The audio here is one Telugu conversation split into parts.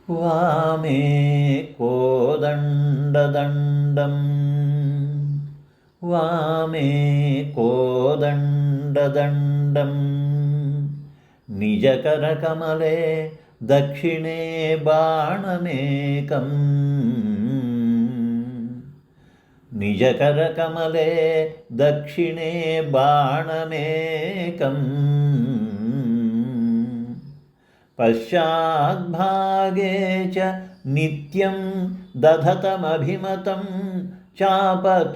వామే కోదండదండం వామే కోదండదండం నిజకరకమలే దక్షిణే బాణమేకం నిజకరకమలే దక్షిణే బాణమేకం పశ్చాద్భాగే చ నిత్యం దధతమభిమతం చాపతూణీరభారం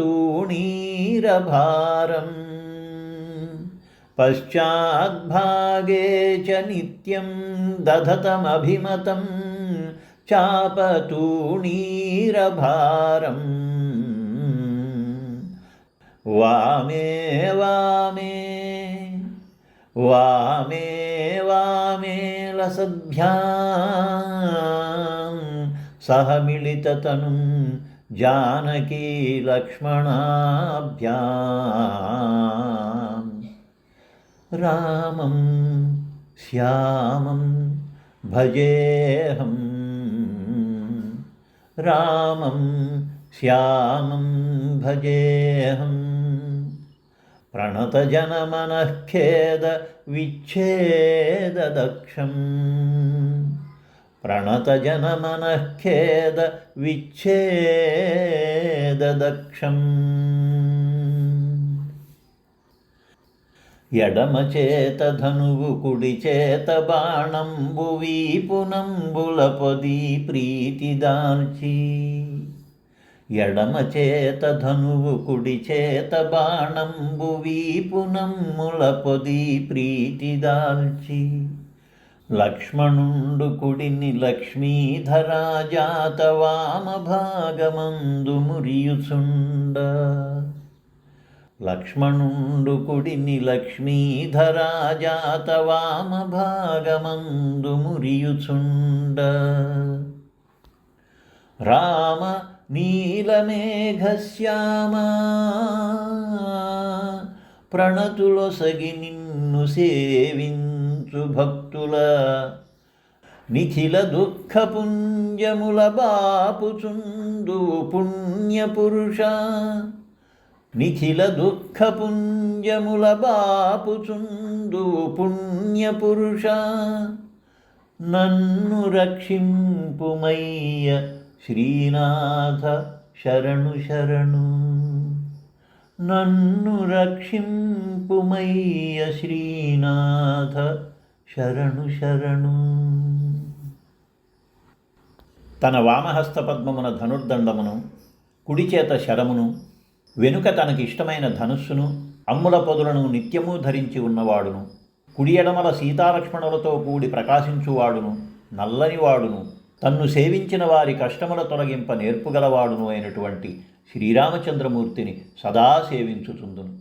పశ్చాద్భాగే చ నిత్యం దధతమభిమతం చాపతూణీరభారం వామే వామే వామే వామే లసద్భ్యాం సహ మిళితతనుం జానకీ లక్ష్మణాభ్యాం రామం శ్యామం భజేహం రామం శ్యామం భజేహం ప్రణతజనమనఃఖేద విచ్ఛేదదక్షం ప్రణతజనమనఃఖేద విచ్ఛేదదక్షం ఎడమచేత ధనువు కుడిచేత బాణంబు వీపునంబుల పొది ప్రీతిదాల్చి ఎడమచేత ధనువు కుడిచేత బాణంబు వీపునమ్ముల పొది ప్రీతిదాల్చి లక్ష్మణుండు కుడిని లక్ష్మీధరా జాత వామభాగమందు మురియుచుండ లక్ష్మణుండు కుడిని లక్ష్మీధరా జాత వామభాగమందు మురియుచుండ రామ నీలమేఘశ్యామా ప్రణతులొసగి నిన్ను సేవించు భక్తుల నిఖిల దుఃఖపుంజముల బాపుచుందు పుణ్యపురుష నిఖిల దుఃఖపుంజముల బాపుచుందు పుణ్యపురుష నన్ను రక్షింపుమయ్య శ్రీనాథ శరణు శరణు నన్ను రక్షింపుమయ్య శ్రీనాథ శరణు శరణు. తన వామహస్త పద్మమున ధనుర్దండమును కుడిచేత శరమును వెనుక తనకి ఇష్టమైన ధనుస్సును అమ్ముల పొదులను నిత్యము ధరించి ఉన్నవాడును కుడి ఎడమల సీతాలక్ష్మణులతో కూడి ప్రకాశించువాడును నల్లనివాడును తన్ను సేవించిన వారి కష్టముల తొలగింప నేర్పుగలవాడును అయినటువంటి శ్రీరామచంద్రమూర్తిని సదా సేవించుచుందును.